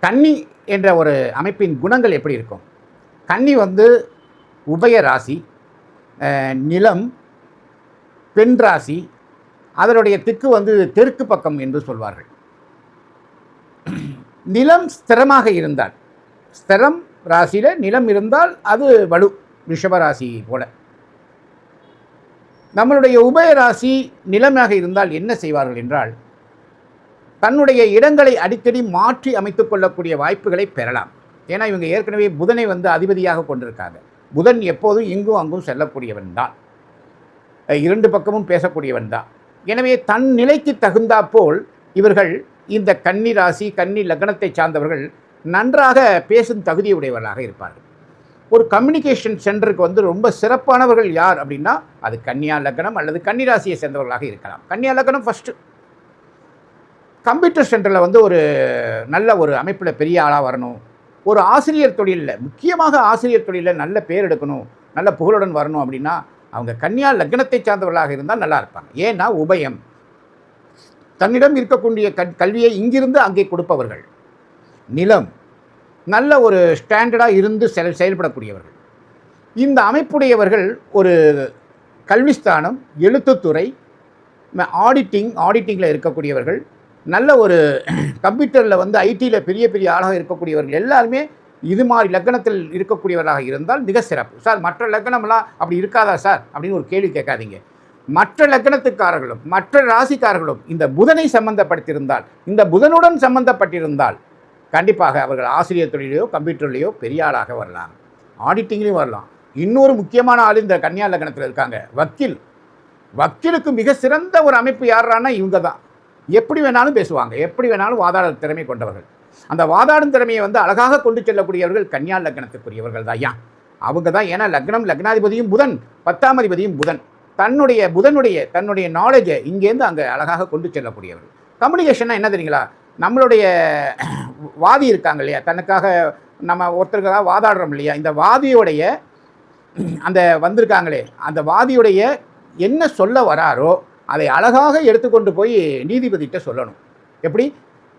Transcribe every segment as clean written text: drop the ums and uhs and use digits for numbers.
கன்னி என்ற ஒரு அமைப்பின் குணங்கள் எப்படி இருக்கும்? கன்னி வந்து உபய ராசி, நிலம், பெண் ராசி, அதனுடைய திக்கு வந்து தெற்கு பக்கம் என்று சொல்வார்கள். நிலம் ஸ்திரமாக இருந்தால், ஸ்திரம் ராசியில் நிலம் இருந்தால் அது வலு, ரிஷபராசி போல. நம்மளுடைய உபய ராசி நிலமாக இருந்தால் என்ன செய்வார்கள் என்றால், தன்னுடைய இடங்களை அடிக்கடி மாற்றி அமைத்துக் கொள்ளக்கூடிய வாய்ப்புகளை பெறலாம். ஏன்னா இவங்க ஏற்கனவே புதனை வந்து அதிபதியாக கொண்டிருக்காங்க. புதன் எப்போதும் இங்கும் அங்கும் செல்லக்கூடியவன் தான், இரண்டு பக்கமும் பேசக்கூடியவன் தான். எனவே தன் நிலைக்கு தகுந்தாற்போல் இவர்கள் இந்த கன்னி ராசி, கன்னி லக்னத்தை சார்ந்தவர்கள் நன்றாக பேசும் தகுதியுடையவர்களாக இருப்பார்கள். ஒரு கம்யூனிகேஷன் சென்டருக்கு வந்து ரொம்ப சிறப்பானவர்கள் யார் அப்படின்னா, அது கன்னியா லக்னம் அல்லது கன்னி ராசியை சேர்ந்தவர்களாக இருக்கலாம். கன்னியா லக்னம் ஃபஸ்ட்டு. கம்ப்யூட்டர் சென்டரில் வந்து ஒரு நல்ல ஒரு அமைப்பில் பெரிய ஆளாக வரணும், ஒரு ஆசிரியர் தொழிலில், முக்கியமாக ஆசிரியர் தொழிலில் நல்ல பேர் எடுக்கணும், நல்ல புகழுடன் வரணும் அப்படின்னா அவங்க கன்னியா லக்னத்தை சார்ந்தவர்களாக இருந்தால் நல்லா இருப்பாங்க. ஏன்னா உபயம், தன்னிடம் இருக்கக்கூடிய கல்வியை இங்கிருந்து அங்கே கொடுப்பவர்கள். நிலம், நல்ல ஒரு ஸ்டாண்டர்டாக இருந்து செயல்படக்கூடியவர்கள். இந்த அமைப்புடையவர்கள் ஒரு கல்விஸ்தானம், எழுத்துத்துறை, ஆடிட்டிங்கில் இருக்கக்கூடியவர்கள், நல்ல ஒரு கம்ப்யூட்டரில் வந்து ஐடியில் பெரிய பெரிய ஆளாக இருக்கக்கூடியவர்கள் எல்லாருமே இது மாதிரி லக்னத்தில் இருக்கக்கூடியவர்களாக இருந்தால் மிக சிறப்பு. சார் மற்ற லக்னம்லாம் அப்படி இருக்காதா சார் அப்படின்னு ஒரு கேள்வி கேட்காதீங்க. மற்ற லக்னத்துக்காரர்களும் மற்ற ராசிக்காரர்களும் இந்த புதனை சம்பந்தப்படுத்தியிருந்தால், இந்த புதனுடன் சம்பந்தப்பட்டிருந்தால் கண்டிப்பாக அவர்கள் ஆசிரியர் தொழிலையோ கம்ப்யூட்டர்லேயோ பெரிய ஆளாக வரலாம், ஆடிட்டிங்லேயும் வரலாம். இன்னொரு முக்கியமான ஆள் இந்த கன்னியா லக்னத்தில் இருக்காங்க, வக்கீல். வக்கீலுக்கு மிக சிறந்த ஒரு அமைப்பு யாரானா இவங்க தான். எப்படி வேணாலும் பேசுவாங்க, எப்படி வேணாலும் வாதாட திறமை கொண்டவர்கள். அந்த வாதாடும் திறமையை வந்து அழகாக கொண்டு செல்லக்கூடியவர்கள் கன்னியா லக்னத்துக்குரியவர்கள் தான். ஏன் அவங்க தான்? ஏன்னா லக்னம், லக்னாதிபதியும் புதன், 10ஆம் அதிபதியும் புதன். தன்னுடைய நாலேஜை இங்கேருந்து அங்கே அழகாக கொண்டு செல்லக்கூடியவர்கள். கம்யூனிகேஷன்னா என்ன தெரியுங்களா? நம்மளுடைய வாதி இருக்காங்க இல்லையா, தனக்காக நம்ம ஒருத்தருக்காக வாதாடுறோம் இல்லையா, இந்த வாதியோடைய அந்த வந்திருக்காங்களே, அந்த வாதியுடைய என்ன சொல்ல வராரோ அதை அழகாக எடுத்துக்கொண்டு போய் நீதிபதிகிட்ட சொல்லணும். எப்படி?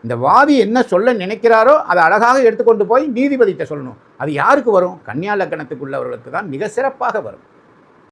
இந்த வாதி என்ன சொல்ல நினைக்கிறாரோ அதை அழகாக எடுத்துக்கொண்டு போய் நீதிபதிகிட்ட சொல்லணும். அது யாருக்கு வரும்? கன்னியா லக்னத்துக்குள்ளவர்களுக்கு தான் மிக சிறப்பாக வரும்.